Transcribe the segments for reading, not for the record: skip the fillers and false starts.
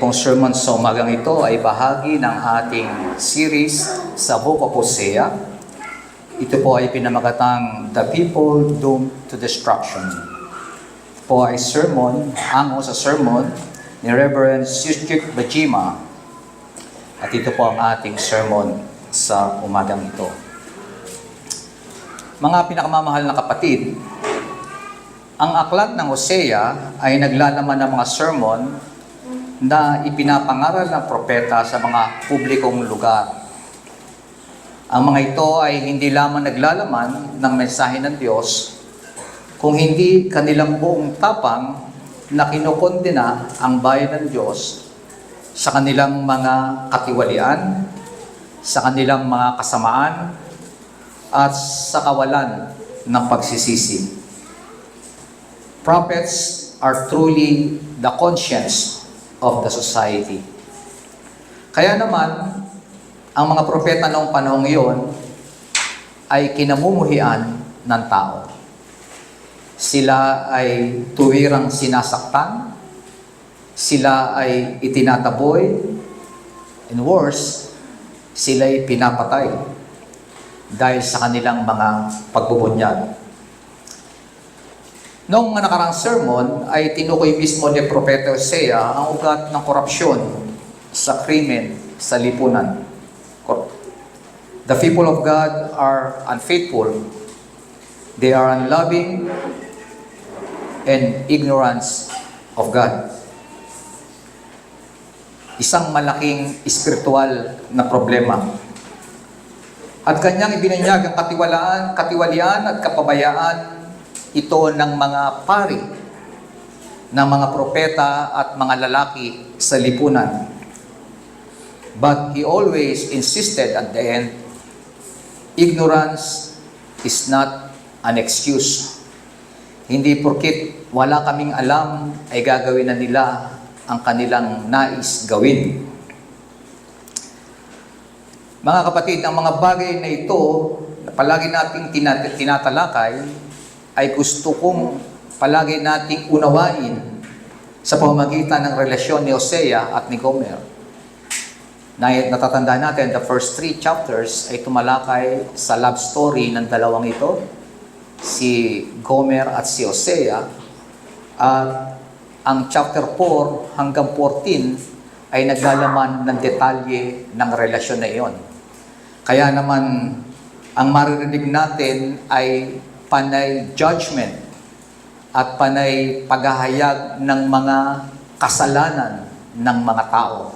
Itong sermon sa umagang ito ay bahagi ng ating series sa Book of Hosea. Ito po ay pinamagatang The People Doomed to Destruction. Ito po ay sermon, ango sa sermon ni Reverend Syuchik Bajima. At ito po ang ating sermon sa umagang ito. Mga pinakamamahal na kapatid, ang aklat ng Hosea ay naglalaman ng mga sermon na ipinapangaral ng propeta sa mga publikong lugar. Ang mga ito ay hindi lamang naglalaman ng mensahe ng Diyos, kung hindi kanilang buong tapang na kinukondena ang bayan ng Diyos sa kanilang mga katiwalian, sa kanilang mga kasamaan, at sa kawalan ng pagsisisi. Prophets are truly the conscience of the society. Kaya naman, ang mga propeta noong panahong iyon ay kinamumuhian ng tao. Sila ay tuwirang sinasaktan, sila ay itinataboy, and worse, sila ay pinapatay dahil sa kanilang mga pagbubunyag. Noong nakarang sermon ay tinukoy mismo ni Propeta Hosea ang ugat ng korupsyon sa krimen sa lipunan. The people of God are unfaithful, they are unloving, and ignorance of God. Isang malaking espiritual na problema. At kanyang ibinunyag ang katiwalian at kapabayaan ito ng mga pari, ng mga propeta at mga lalaki sa lipunan. But he always insisted at the end, ignorance is not an excuse. Hindi porkit wala kaming alam ay gagawin na nila ang kanilang nais gawin. Mga kapatid, ang mga bagay na ito na palagi nating tinatalakay ay gusto kong palagi nating unawain sa pamamagitan ng relasyon ni Hosea at ni Gomer. Natatandaan natin, the first 3 chapters ay tumalakay sa love story ng dalawang ito, si Gomer at si Hosea. At ang chapter 4 hanggang 14 ay naglalaman ng detalye ng relasyon na iyon. Kaya naman, ang maririnig natin ay panay judgment at panay paghahayag ng mga kasalanan ng mga tao.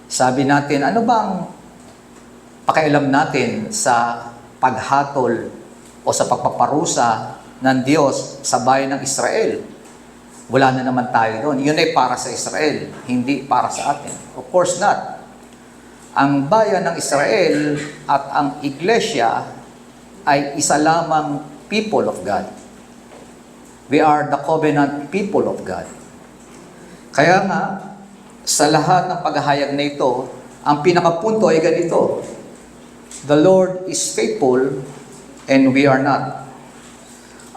Sabi natin, ano bang pakialam natin sa paghatol o sa pagpaparusa ng Diyos sa bayan ng Israel? Wala na naman tayo doon. Yun ay para sa Israel, hindi para sa atin. Of course not. Ang bayan ng Israel at ang iglesia ay isa lamang people of God. We are the covenant people of God. Kaya nga, sa lahat ng paghahayag na ito, ang pinakapunto ay ganito: the Lord is faithful and we are not.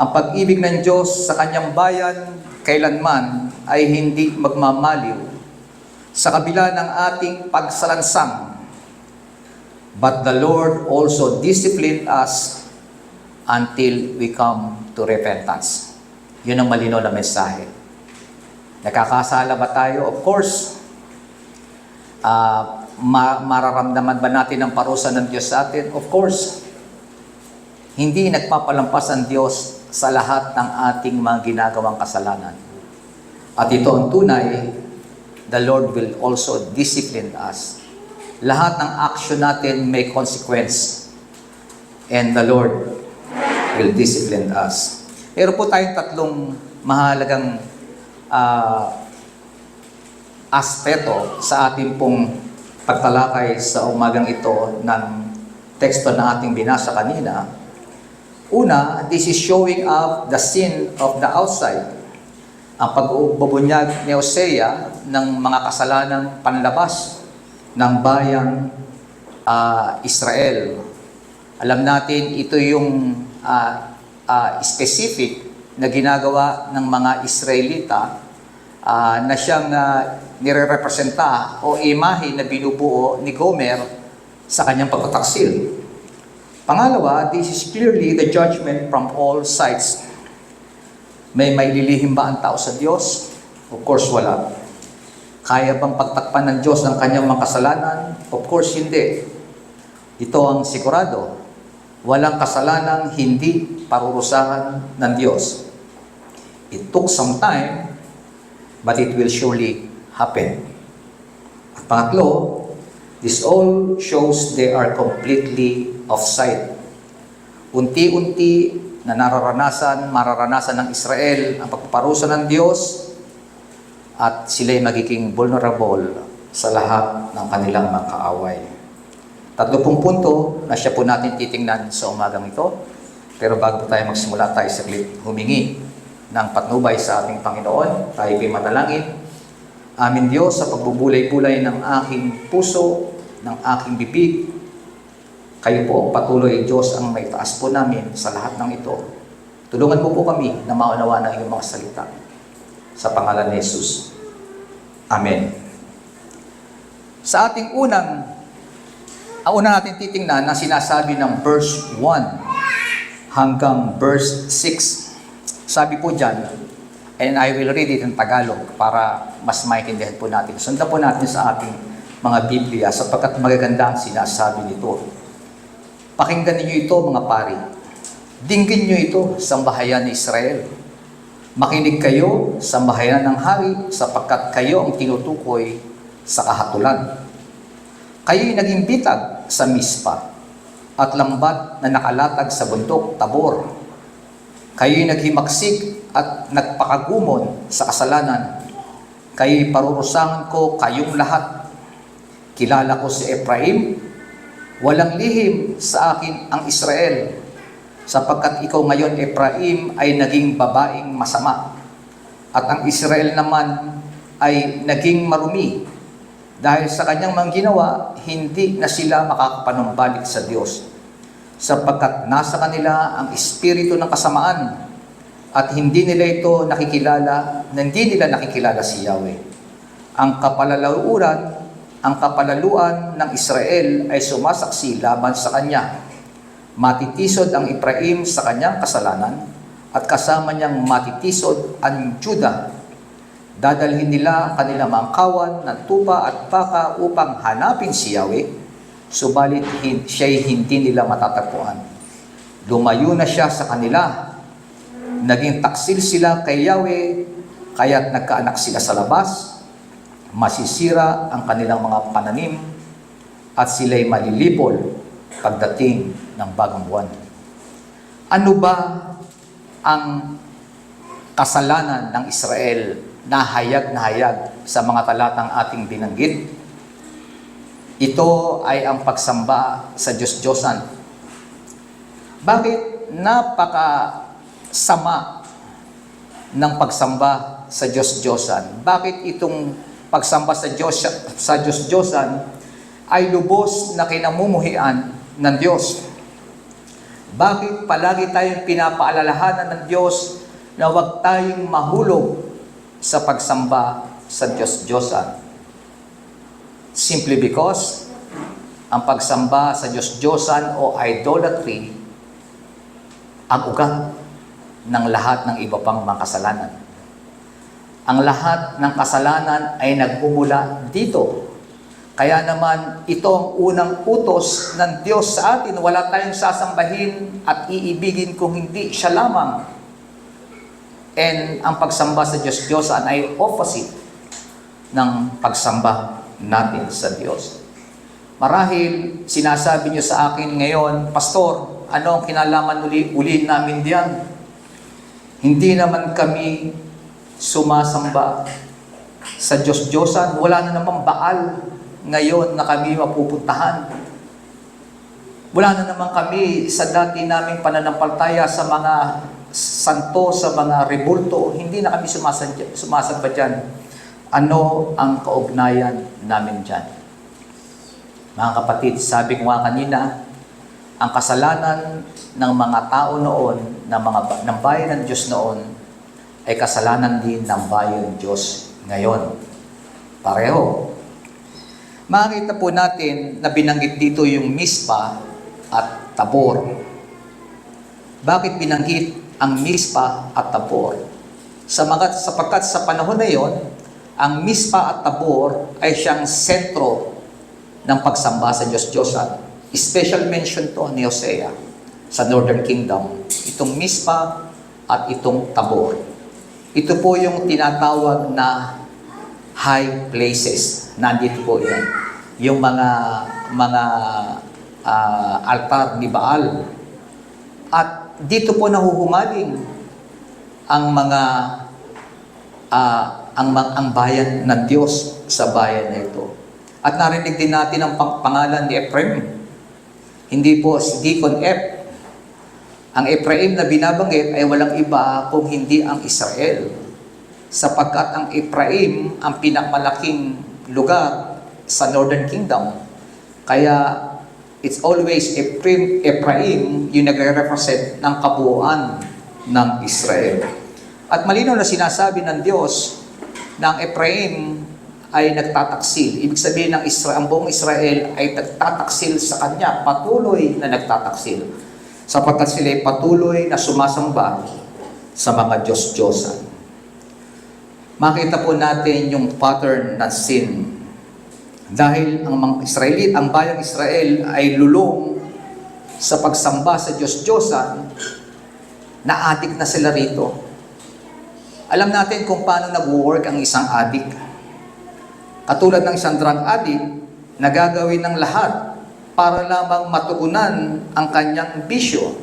Ang pag-ibig ng Diyos sa kanyang bayan kailanman ay hindi magmamaliw sa kabila ng ating pagsalansang. But the Lord also disciplined us until we come to repentance. Yun ang malinaw na mensahe. Nakakasala ba tayo? Of course. Mararamdaman ba natin ang parusa ng Diyos sa atin? Of course. Hindi nagpapalampas ang Diyos sa lahat ng ating mga ginagawang kasalanan. At ito ang tunay, the Lord will also discipline us. Lahat ng action natin may consequence. And the Lord will discipline us. Meron po tayong tatlong mahalagang aspeto sa ating pong pagtalakay sa umagang ito ng teksto na ating binasa kanina. Una, this is showing up the sin of the outside. Ang pagbubunyag ni Hosea ng mga kasalanang panlabas ng bayang Israel. Alam natin, ito yung specific na ginagawa ng mga Israelita na siyang nire-representa o imahe na binubuo ni Gomer sa kanyang pagtataksil. Pangalawa, this is clearly the judgment from all sides. May maililihim ba ang tao sa Diyos? Of course, wala. Kaya bang pagtakpan ng Diyos ang kanyang mga kasalanan? Of course, hindi. Ito ang sigurado. Walang kasalanang hindi parurusahan ng Diyos. It took some time, but it will surely happen. At pangatlo, this all shows they are completely offside. Unti-unti na mararanasan ng Israel ang pagpaparusa ng Diyos at sila'y magiging vulnerable sa lahat ng kanilang mga kaaway. 30 punto na siya po natin titingnan sa umagang ito. Pero bago po tayo magsimula, tayo saglit humingi ng patnubay sa ating Panginoon. Tayo po'y manalangin. Amin Diyos, sa pagbubulay-bulay ng aking puso, ng aking bibig, kayo po patuloy, Diyos, ang may taas po namin sa lahat ng ito. Tulungan mo po kami na maunawa ng iyong mga salita. Sa pangalan ni Jesus. Amen. Sa ating unang natin titingnan na sinasabi ng verse 1 hanggang verse 6. Sabi po dyan, and I will read it in Tagalog para mas maintindihan po natin. Sundan po natin sa ating mga Biblia sapagkat magaganda ang sinasabi nito. Pakinggan ninyo ito, mga pari. Dinggin nyo ito, sambahayan ni Israel. Makinig kayo, sambahayan ng hari, sapagkat kayo ang tinutukoy sa kahatulan. Kayo'y naging bitag sa Mispa at lambat na nakalatag sa bundok Tabor. Kayo'y naghimaksik at nagpakagumon sa kasalanan. Kayo'y parurusahan ko kayong lahat. Kilala ko si Ephraim, walang lihim sa akin ang Israel, sapagkat ikaw ngayon, Ephraim, ay naging babaeng masama, at ang Israel naman ay naging marumi. Dahil sa kanyang mga ginawa, hindi na sila makakapanumbalik sa Diyos, sapagkat nasa kanila ang espiritu ng kasamaan, at hindi nila nakikilala si Yahweh. Ang kapalaluan ng Israel ay sumasaksi laban sa kanya. Matitisod ang Ephraim sa kanyang kasalanan at kasama niyang matitisod ang Judah. Dadalhin nila kanilang mga kawan ng tupa at baka upang hanapin si Yahweh, subalit siya'y hindi nila matatagpuan. Lumayo na siya sa kanila. Naging taksil sila kay Yahweh, kaya't nagkaanak sila sa labas. Masisira ang kanilang mga pananim at sila'y malilipol pagdating ng bagong buwan. Ano ba ang kasalanan ng Israel na hayag sa mga talatang ating binanggit? Ito ay ang pagsamba sa Diyos-Diyosan. Bakit napakasama ng pagsamba sa Diyos-Diyosan? Bakit itong pagsamba sa Diyos-Diyosan ay lubos na kinamumuhian ng Diyos? Bakit palagi tayong pinapaalalahanan ng Diyos na huwag tayong mahulog sa pagsamba sa Diyos-Diyosan? Simply because ang pagsamba sa Diyos-Diyosan o idolatry ang ugat ng lahat ng iba pang mga kasalanan. Ang lahat ng kasalanan ay nagmumula dito. Kaya naman, ito ang unang utos ng Diyos sa atin. Wala tayong sasambahin at iibigin kung hindi siya lamang. And ang pagsamba sa Diyos-Diyosan ay opposite ng pagsamba natin sa Diyos. Marahil, sinasabi niyo sa akin ngayon, Pastor, ano ang kinalaman uli namin diyan? Hindi naman kami sumasamba sa Diyos-Diyosan. Wala na namang Baal ngayon na kami mapupuntahan. Wala na naman kami sa dati naming pananampalataya sa mga santo, sa mga rebulto. Hindi na kami sumasamba dyan. Ano ang kaugnayan namin dyan? Mga kapatid, sabi ko nga kanina, ang kasalanan ng mga tao noon, ng bayan ng Diyos noon, ay kasalanan din ng bayan ng Diyos ngayon. Pareho. Makikita po natin na binanggit dito yung Mispa at Tabor. Bakit binanggit ang Mispa at Tabor? Sapagkat sa panahon na yon, ang Mispa at Tabor ay siyang sentro ng pagsamba sa Diyos-Diyosan. Special mention to ni Hosea sa Northern Kingdom. Itong Mispa at itong Tabor. Ito po yung tinatawag na high places. Nandito po yan. Yung mga altar ni Baal. At dito po nahuhumaling ang ang bayan ng Diyos sa bayan na ito. At narinig din natin ang pangalan ni Ephraim. Hindi po si Deacon F. Ang Ephraim na binabanggit ay walang iba kung hindi ang Israel. Sapagkat ang Ephraim ang pinakamalaking lugar sa Northern Kingdom. Kaya it's always Ephraim yung nagre-represent ng kabuuan ng Israel. At malinaw na sinasabi ng Diyos na ang Ephraim ay nagtataksil. Ibig sabihin ng ang buong Israel ay nagtataksil sa Kanya, patuloy na nagtataksil. Sapagkat sila ay patuloy na sumasamba sa mga Diyos-Diyosan. Makita po natin yung pattern ng sin. Dahil ang mga Israelite, ang bayang Israel ay lulong sa pagsamba sa Diyos-Diyosan, na-addict na sila rito. Alam natin kung paano nag-work ang isang addict. Katulad ng isang drug addict, nagagawin ng lahat para lamang matugunan ang kanyang bisyo.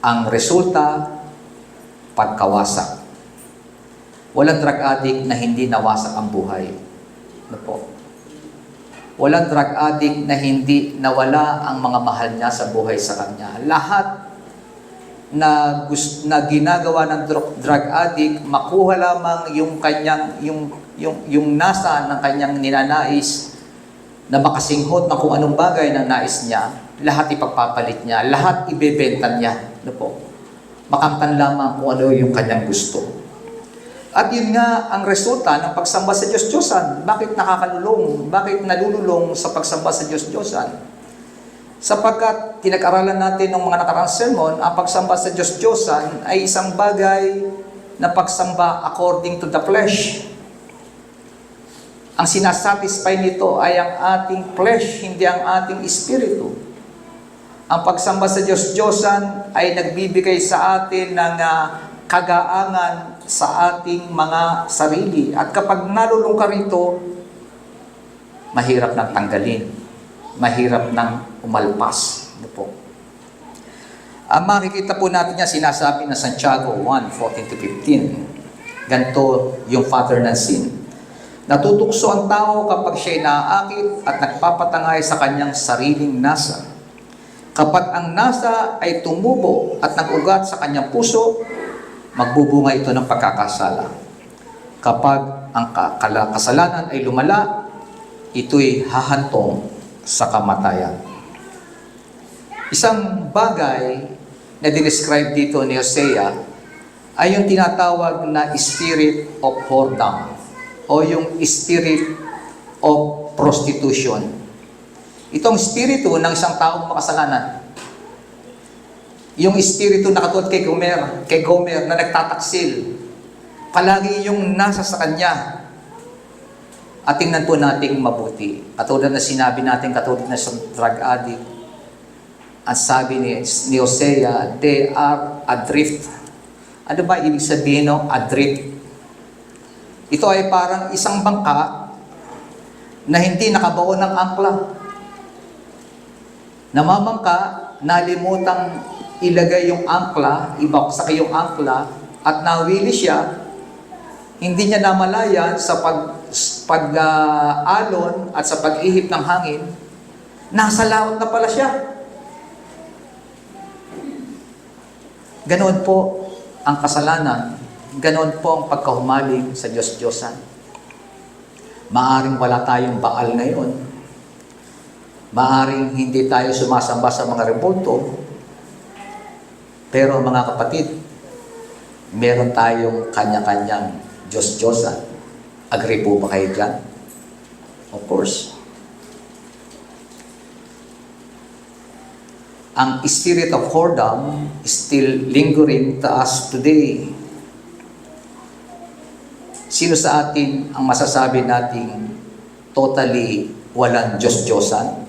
Ang resulta, pagkawasak. Walang drug addict na hindi nawasak ang buhay. Ano po? Walang drug addict na hindi nawala ang mga mahal niya sa buhay sa kanya. Lahat na ginagawa ng drug addict, makuha lamang yung kanyang yung nasa ng kanyang ninanais na makasinghot na kung anong bagay na nais niya, lahat ipagpapalit niya, lahat ibebenta niya. Ano po? Makamtan lamang kung ano yung kanyang gusto. At yun nga ang resulta ng pagsamba sa Diyos-Diyosan. Bakit nakakalulong? Bakit nalululong sa pagsamba sa Diyos-Diyosan? Sapagkat tinag-aralan natin ng mga nakarang sermon, ang pagsamba sa Diyos-Diyosan ay isang bagay na pagsamba according to the flesh. Ang sinasatisfy nito ay ang ating flesh, hindi ang ating espiritu. Ang pagsamba sa Diyos-Diyosan ay nagbibigay sa atin ng kagaangan sa ating mga sarili. At kapag nalulung ka rito, mahirap nang tanggalin. Mahirap nang umalpas. Ano po? Ang makikita po natin niya, sinasabi na Santiago 1:14-15. Ganito yung pattern ng sin. Natutukso ang tao kapag siya'y naaakit at nagpapatangay sa kanyang sariling nasa. Kapag ang nasa ay tumubo at nag-ugat sa kanyang puso, magbubunga ito ng pagkakasala. Kapag ang kasalanan ay lumala, ito'y hahantong sa kamatayan. Isang bagay na dinescribe dito ni Hosea ay yung tinatawag na spirit of whoredom o yung spirit of prostitution. Itong spirito ng isang taong makasalanan. Yung espiritu na katulad kay Gomer na nagtataksil. Palagi yung nasa sa kanya. At tingnan po natin mabuti. Katulad na sinabi natin, katulad na sa drug addict, ang sabi ni Hosea, they are adrift. Ano ba ibig sabihin ng adrift? Ito ay parang isang bangka na hindi nakabaon ng angkla. Namamangka, nalimutang ilagay yung angkla, ibaksak yung angkla, at nawili siya, hindi niya namalayan sa pag-alon at sa pag-ihip ng hangin, nasa laot na pala siya. Ganoon po ang kasalanan, ganoon po ang pagkahumaling sa Diyos-Diyosan. Maaring wala tayong Baal ngayon, maaring hindi tayo sumasamba sa mga rebulto, pero mga kapatid, meron tayong kanya-kanyang Diyos-Diyosan. Agree po ba kayo dyan? Of course. Ang spirit of whoredom is still lingering to us today. Sino sa atin ang masasabi nating totally walang Diyos-Diyosan?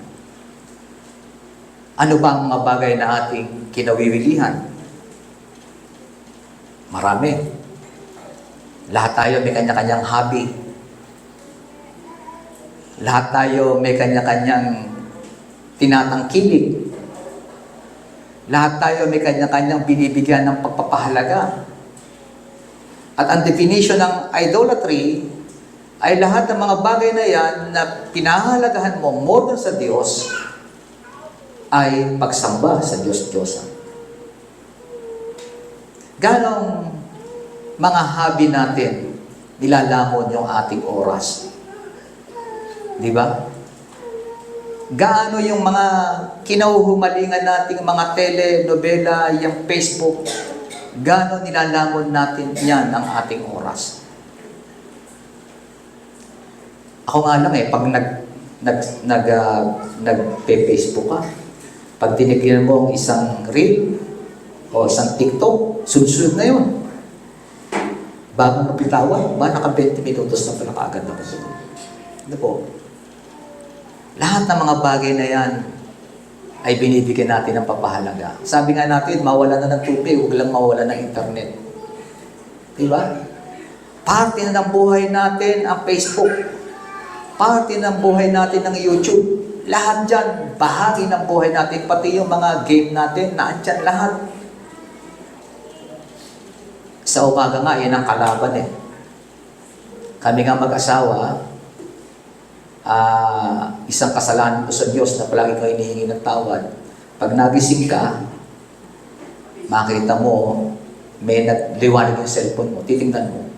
Ano ba ang mga bagay na ating kinawiwilihan? Marami. Lahat tayo may kanya-kanyang hobby. Lahat tayo may kanya-kanyang tinatangkilik. Lahat tayo may kanya-kanyang binibigyan ng pagpapahalaga. At ang definition ng idolatry ay lahat ng mga bagay na yan na pinahalagahan mo more than sa Diyos ay pagsamba sa Diyos-Diyosan. Ganong mga hobby natin nilalamon yung ating oras. Di ba? Gaano yung mga kinahuhumalingan nating mga telenovela, yung Facebook, gaano nilalamon natin yan ang ating oras. Ako nga lang pag nagpe-Facebook ka, pag tinignan mo ang isang reel o isang TikTok, sunod-sunod na yun. Bago mapitawan, naka 20 minutos na pala kaagad na po. Ano po? Lahat ng mga bagay na yan ay binibigyan natin ng papahalaga. Sabi nga natin, mawala na ng tubig, huwag lang mawala ng internet. Diba? Parte na ng buhay natin ang Facebook. Parte ng buhay natin ang YouTube. Lahat dyan, bahagi ng buhay natin, pati yung mga game natin, naandyan lahat. Sa umaga nga, yan ang kalaban Kami nga mag-asawa, isang kasalanan ko sa Diyos na palagi ko hinihingi ng tawad. Pag nagising ka, makita mo, may nagliwanag yung cellphone mo, titingnan mo,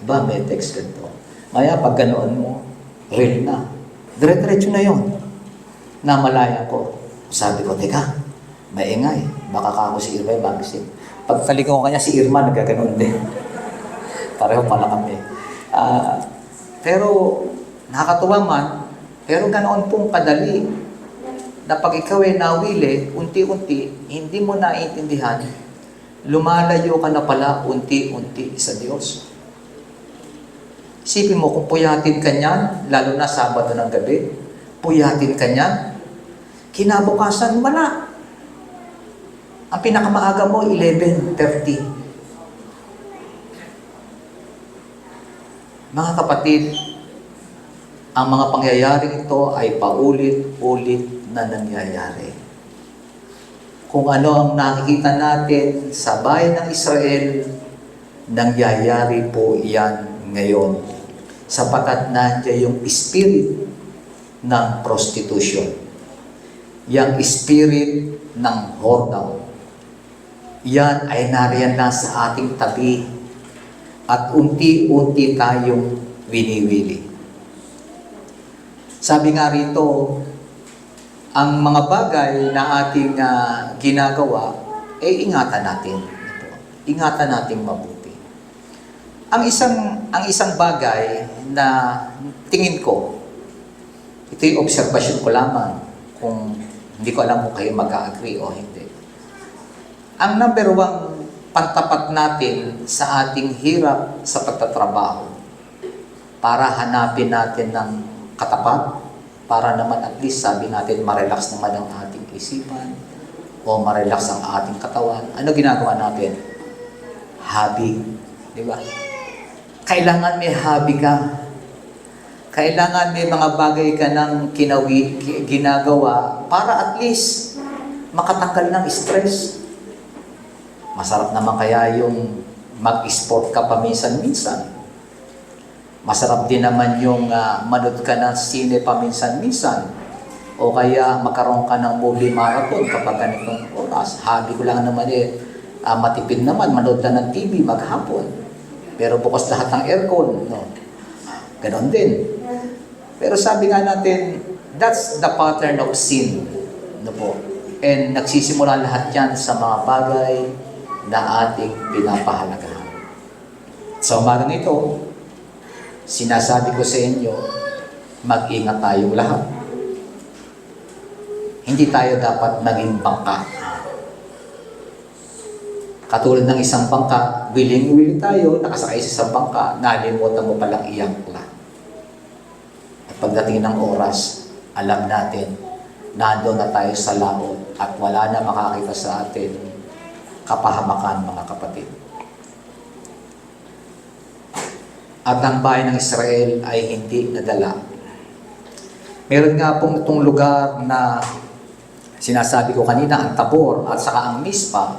ba, may text ganito. Kaya pag ganoon mo, real na. Dire-diretso na yun. Namalaya ko. Sabi ko, teka, maingay. Baka ka ako si Irma yung magising. Pag talikon ko kanya, si Irma nagkaganon din. Pareho pala kami. Pero, nakakatuwa man, pero ganoon pong kadali na pag ikaw ay nawili, unti-unti, hindi mo naiintindihan, lumalayo ka na pala unti-unti sa Diyos. Isipin mo, kung puyatin ka niyan, lalo na Sabado ng gabi, puyatin ka niyan, kinabukasan, wala. Ang pinakamaaga mo, 11:30. Mga kapatid, ang mga pangyayaring ito ay paulit-ulit na nangyayari. Kung ano ang nakikita natin sa bayan ng Israel, nangyayari po iyan ngayon, sapagkat nandiyan yung spirit ng prostitution, yung spirit ng whoredom. Yan ay nariyan na sa ating tabi at unti-unti tayong winiwili. Sabi nga rito, ang mga bagay na ating ginagawa, ingatan natin. Ingatan natin mabuti. Ang isang bagay na tingin ko, ito yung obserbasyon ko lamang, kung hindi ko alam kung kayo mag-agree o hindi. Ang number one pantapat natin sa ating hirap sa pagtatrabaho para hanapin natin ng katapat, para naman at least sabi natin ma-relax naman ang ating isipan o ma-relax ang ating katawan. Ano ginagawa natin? Hobby. Di ba? Kailangan may hobby ka. Kailangan may mga bagay ka ng ginagawa para at least makatanggal ng stress. Masarap naman kaya yung mag-sport ka paminsan-minsan. Masarap din naman yung manood ka ng sine paminsan-minsan. O kaya magkaroon ka ng movie marathon kapag ganitong oras. Hobby ko lang naman matipid naman, manood na ng TV maghapon. Pero bukas lahat ng aircon. No? Ganon din. Pero sabi nga natin, that's the pattern of sin. No po? And nagsisimula lahat yan sa mga bagay na ating pinapahalagahan. Sa umagang ito, sinasabi ko sa inyo, mag-ingat tayong lahat. Hindi tayo dapat maging bangka. Katulad ng isang bangka, willing-willing tayo, nakasakay sa isang bangka, nalimutan mo palang iangkla. At pagdating ng oras, alam natin, nandoon na tayo sa laot at wala na makakita sa atin kapahamakan, mga kapatid. At ang bayan ng Israel ay hindi nadala. Meron nga pong itong lugar na sinasabi ko kanina, ang Tabor at saka ang Mispa,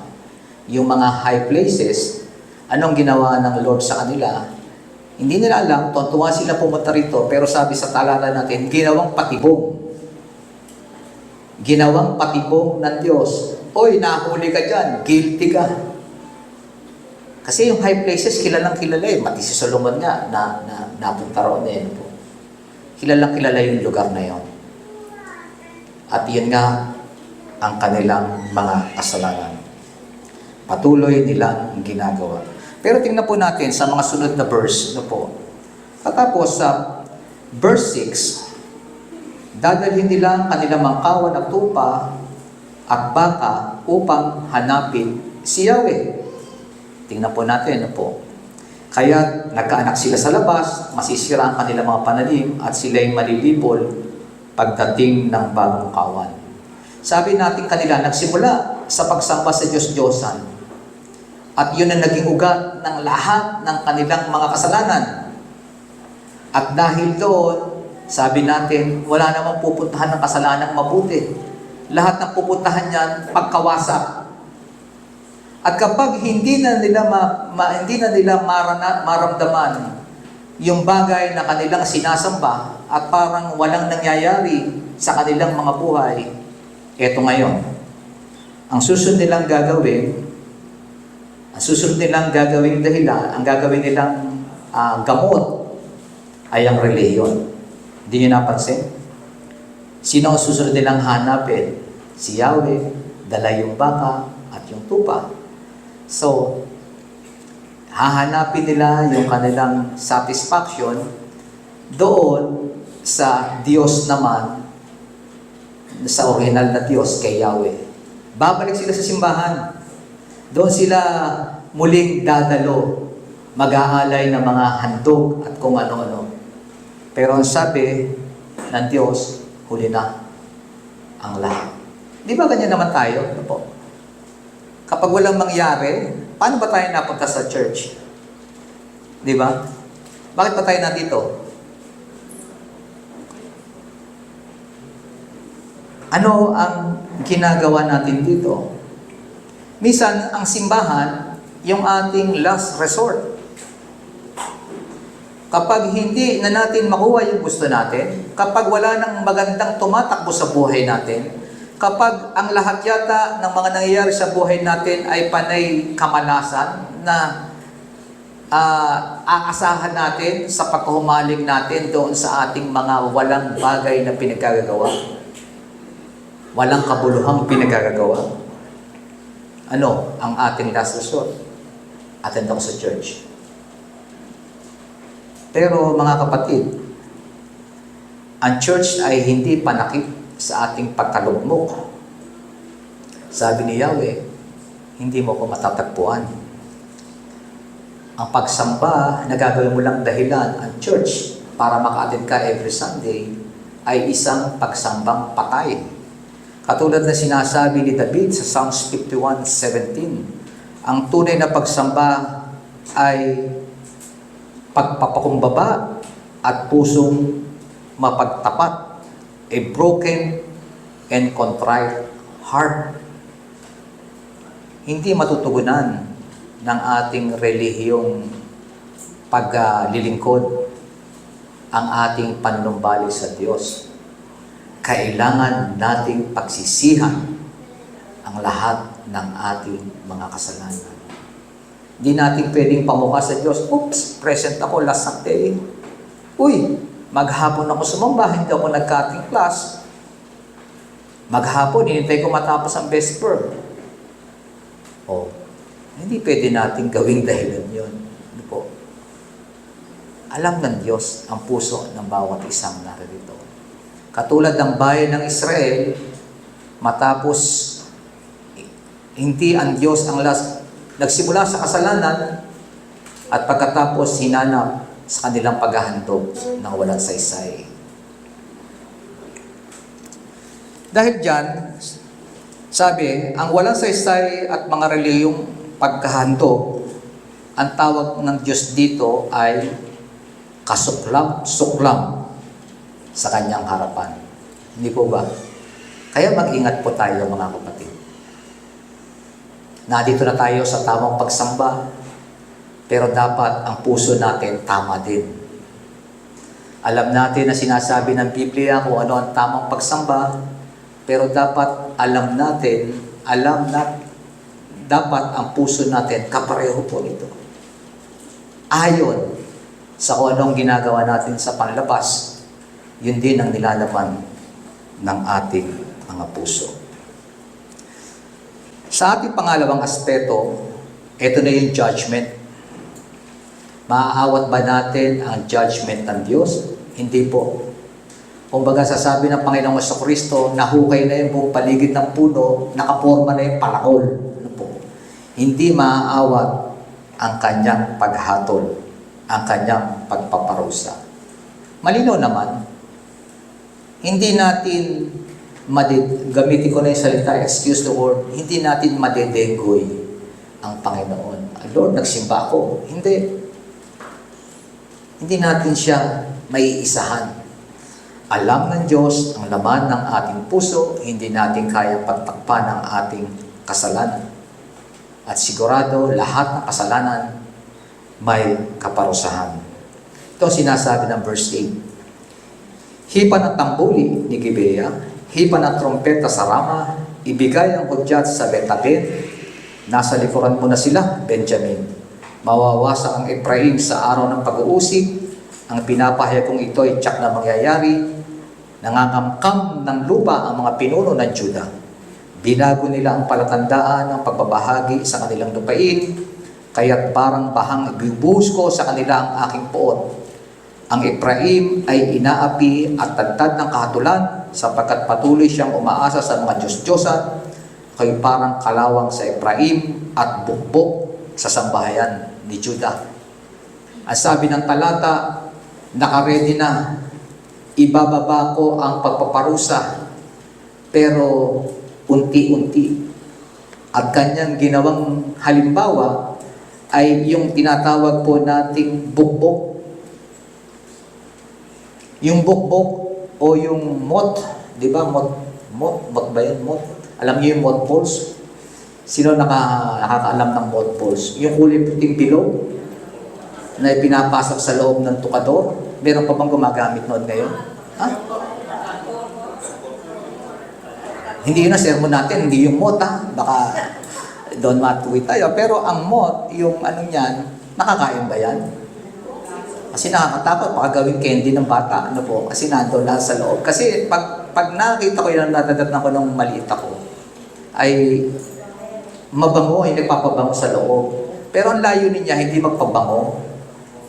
yung mga high places. Anong ginawa ng Lord sa kanila? Hindi nila alam, tuwa sila pumunta rito, pero sabi sa talata natin, ginawang patibong. Ginawang patibong ng Diyos. Oy, nahuli ka dyan, guilty ka. Kasi yung high places, kilalang kilala eh. Mati si Solomon nga, napunta roon eh. Kilalang kilala yung lugar na yon. At yun nga, ang kanilang mga kasalanan. Patuloy nilang ginagawa. Pero tingnan po natin sa mga sunod na verse, no po. Tapos sa verse 6, dadalhin nila ang kanilang mangkawan at tupa at baka upang hanapin si Yahweh. Tingnan po natin, no po. Kaya nagkaanak sila sa labas, masisira ang kanilang mga pananim at sila'y malilipol pagdating ng bagong kawan. Sabi natin kanila, nagsimula sa pagsamba sa Diyos-Diyosan. At yun ang naging ugat ng lahat ng kanilang mga kasalanan. At dahil doon, sabi natin, wala namang pupuntahan ng kasalanang mabuti. Lahat ng pupuntahan niyan, pagkawasak. At kapag hindi na nila maramdaman yung bagay na kanilang sinasamba at parang walang nangyayari sa kanilang mga buhay, eto ngayon, ang susunod nilang gagawing dahilan, ang gagawin nilang gamot ay ang relihiyon. Hindi nyo napansin? Sino ang susunod nilang hanapin? Si Yahweh, dala yung baka at yung tupa. So, hahanapin nila yung kanilang satisfaction doon sa Diyos naman, sa original na Diyos, kay Yahweh. Babalik sila sa simbahan. Doon sila muling dadalo, mag-aalay ng mga handog at kung ano-ano. Pero ang sabi ng Diyos, huli na ang lahat. Di ba ganyan naman tayo? Ano po? Kapag walang mangyari, paano ba tayo napunta sa church? Di ba? Bakit ba tayo nandito? Ano ang ginagawa natin dito? Minsan, ang simbahan, yung ating last resort. Kapag hindi na natin makuha yung gusto natin, kapag wala nang magandang tumatakbo sa buhay natin, kapag ang lahat yata ng mga nangyayari sa buhay natin ay panay kamalasan na aasahan natin sa paghumaling natin doon sa ating mga walang bagay na pinagkagagawa, walang kabuluhang pinagkagagawa, ano ang ating last resort? Attend ako sa church. Pero mga kapatid, ang church ay hindi panakip sa ating pagkalugmok. Sabi ni Yahweh, hindi mo ko matatagpuan. Ang pagsamba na gagawin mo lang dahilan ang church para maka-attend ka every Sunday ay isang pagsambang patay. Katulad na sinasabi ni David sa Psalms 51:17, ang tunay na pagsamba ay pagpapakumbaba at pusong mapagtapat, a broken and contrite heart. Hindi matutugunan ng ating relihiyong paglilingkod ang ating panunumbalik sa Diyos. Kailangan nating pagsisihan ang lahat ng ating mga kasalanan. Hindi natin pwedeng pamukha sa Diyos, oops, present ako last Sunday. Uy, maghapon ako sumamba, hindi ako nag-cutting class. Maghapon, hinintay ko matapos ang vesper. Hindi pwede natin gawing dahilan yun. Ano po? Alam ng Diyos ang puso ng bawat isang narito. Katulad ng bayan ng Israel, matapos hindi ang Diyos ang nagsimula sa kasalanan at pagkatapos hinanap sa kanilang paghahandog ng walang saysay. Dahil dyan, sabi, ang walang saysay at mga reliyong pagkahandog, ang tawag ng Diyos dito ay kasuklam sa kanyang harapan. Hindi po ba? Kaya mag-ingat po tayo mga kapatid. Nandito na tayo sa tamang pagsamba, pero dapat ang puso natin tama din. Alam natin na sinasabi ng Biblia kung ano ang tamang pagsamba, pero dapat dapat ang puso natin kapareho po nito. Ayon sa kung anong ginagawa natin sa panlabas, yun din ang nilalaman ng ating mga puso. Sa ating pangalawang aspeto, ito na yung judgment. Maaawat ba natin ang judgment ng Diyos? Hindi po. Kumbaga sasabi ng Panginoong Jesucristo, nahukay na yung buong paligid ng puno, nakaporma na yung palakol. Ano po? Hindi maaawat ang kanyang paghatol, ang kanyang pagpaparusa. Malinaw naman, hindi natin gamitin ko na yung salita, excuse the word, hindi natin madedegoy ang Panginoon. Lord, nagsimba ako. Hindi. Hindi natin siya maiisahan. Alam ng Diyos ang laman ng ating puso, hindi natin kaya pagtakpan ang ating kasalanan. At sigurado, lahat ng kasalanan may kaparusahan. Ito sinasabi ng verse 8. Hipa ng tambuli ni Gibea, hipa ng trompeta sa Rama, ibigay ang hudyat sa Betaben, nasa likuran mo na sila, Benjamin. Mawawasak ang Ephraim sa araw ng pag-uusig, ang pinapahayag kong ito ay tiyak na mangyayari. Nangangamkam ng lupa ang mga pinuno ng Juda. Binago nila ang palatandaan ng pagbabahagi sa kanilang lupain, kaya't parang bahang ibibuhos ko sa kanila ang aking poon. Ang Ephraim ay inaapi at tagtad ng kahatulan, sapagkat patuloy siyang umaasa sa mga Diyos-Diyosan, kay parang kalawang sa Ephraim at bukbok sa sambahayan ni Juda. Ang sabi ng talata, nakaredy na, ibababa ko ang pagpaparusa, pero unti-unti. At kanyang ginawang halimbawa ay yung tinatawag po nating bukbok. Yung bukbok o yung mot, di ba? Mot ba yan? Mot? Alam niyo yung mot balls? Sino nakakaalam ng mot balls? Yung kulay puting bilog na pinapasok sa loob ng tukador. Meron pa bang gumagamit noon ngayon? Ha? Hindi yun ang sermon natin, hindi yung mot, ha? Baka doon matuwi tayo. Pero ang mot, yung ano niyan, nakakain ba yan? Kasi nakakatakot, baka gawing candy ng bata. Ano po? Kasi nandun lang sa loob. Kasi pag nakita ko yun, nadadatnan ko nung maliit ako, ay mabango, ay nagpapabango sa loob. Pero ang layunin niya, hindi magpabango.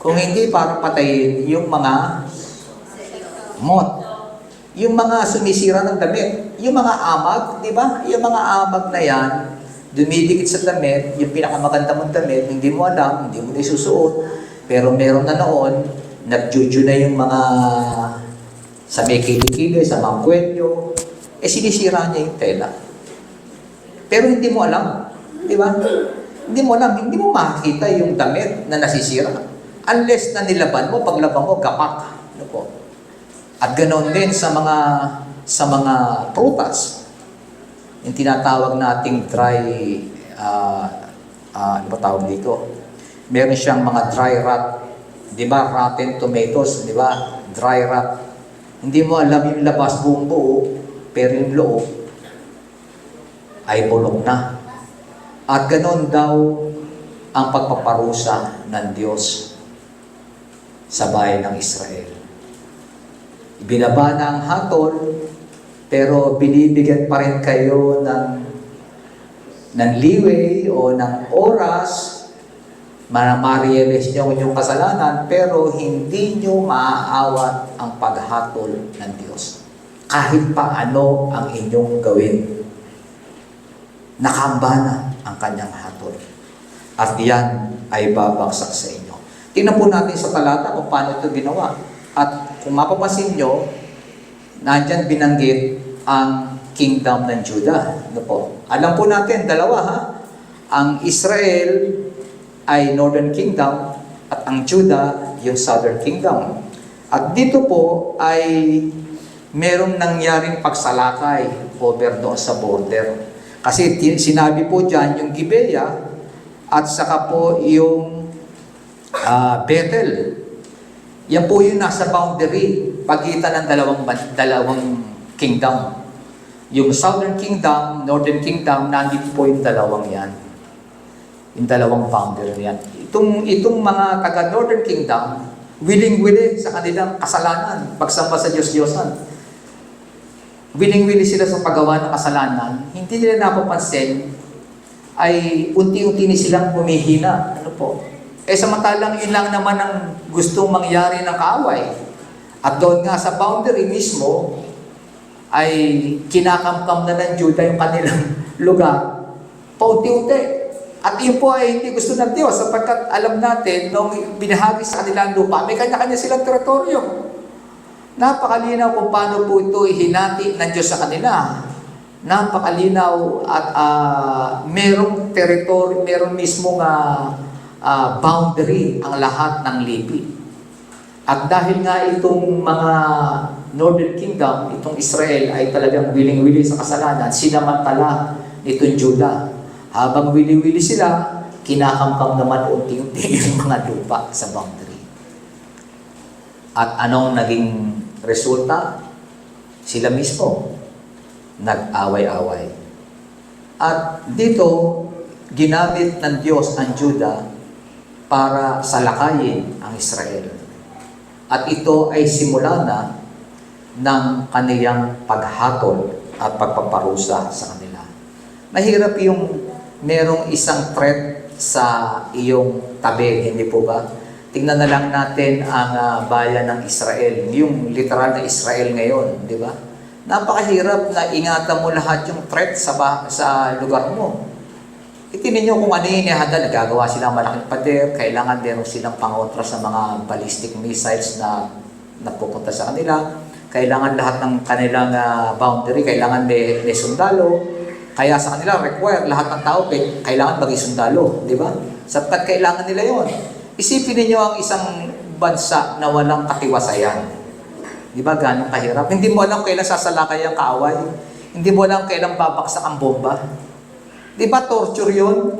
Kung hindi, para patayin yung mga mot. Yung mga sumisira ng damit. Yung mga amag, di ba? Yung mga amag na yan, dumidikit sa damit, yung pinakamaganda mong damit, hindi mo alam, hindi mo isusuot. Pero meron na noon, nagjuju na yung mga sa may kilikili, sa mga kwelyo, sinisira niya yung tela. Pero hindi mo alam. Di ba? Hindi mo alam, hindi mo makikita yung damit na nasisira. Unless na nilaban mo, paglaban mo, gapak. Ano po? At ganoon din sa mga prutas. Yung tinatawag nating dry, ano ba tawag dito? Meron siyang mga dry rot. Di ba? Rotten tomatoes, di ba? Dry rot. Hindi mo alam yung labas buong buo, pero yung loob ay bulok na. At ganoon daw ang pagpaparusa ng Diyos sa bayan ng Israel. Binaba na ang hatol, pero binibigyan pa rin kayo ng leeway o ng oras ma-realize nyo ang inyong kasalanan, pero hindi nyo maaawat ang paghatol ng Diyos. Kahit pa ano ang inyong gawin, nakambana ang kanyang hatol. At yan ay babagsak sa inyo. Tingnan po natin sa talata kung paano ito ginawa. At kung mapapansin nyo, nandyan binanggit ang kingdom ng Judah. Ano po? Alam po natin, dalawa ha. Ang Israel ay Northern Kingdom at ang Judah yung Southern Kingdom. At dito po ay merong nangyaring pagsalakay over doon sa border. Kasi sinabi po dyan yung Gibeah at saka po yung Bethel. Yan po yung nasa boundary, pagitan ng dalawang kingdom. Yung Southern Kingdom, Northern Kingdom, nandito po yung dalawang yan. Yung dalawang boundary yan. Itong mga taga-Northern Kingdom, willing-willing sa kanilang kasalanan, pagsamba sa Diyos-Diyosan. Willing-willing sila sa paggawa ng kasalanan, hindi nila napapansin, ay unti-unti ni silang humihina. Ano po? Samantalang yun lang naman ang gustong mangyari ng kaaway. At doon nga sa boundary mismo, ay kinakamkam na ng Judah yung kanilang lugar. Paunti-unti. At yun po ay hindi gusto ng Diyos sapagkat alam natin, nung binahagi sa kanilang lupa, may kanya-kanya silang teritoryo. Napakalinaw kung paano po ito ihinati ng Diyos sa kanila. Napakalinaw at merong teritoryo, merong mismong boundary ang lahat ng lipi. At dahil nga itong mga Northern Kingdom, itong Israel ay talagang willing-willing sa kasalanan, sinamantala nitong Judah. Habang willing-willing sila, kinakamkam naman unti-unti yung mga lupa sa boundary. At anong naging resulta? Sila mismo nag-away-away. At dito, ginamit ng Diyos ang Judah para salakayin ang Israel. At ito ay simula na ng kaniyang paghatol at pagpaparusa sa kanila. Mahirap yung merong isang threat sa iyong tabi, hindi po ba? Tingnan na lang natin ang bayan ng Israel, yung literal na Israel ngayon, di ba? Napakahirap na ingatan mo lahat yung threat sa lugar mo. Itinin nyo kung ano yung inihanda, nagagawa silang malaking pader, kailangan meron silang pangontra sa mga ballistic missiles na napupunta sa kanila, kailangan lahat ng kanilang boundary, kailangan may sundalo, kaya sa kanila require lahat ng tao kailangan maging sundalo, di ba? Sapagkat kailangan nila yon. Isipin niyo ang isang bansa na walang katiwasayan. Di ba ganong kahirap? Hindi mo alam kailan sasalakay ang kaaway. Hindi mo alam kailan babaksak ang bomba. Di ba torture yun?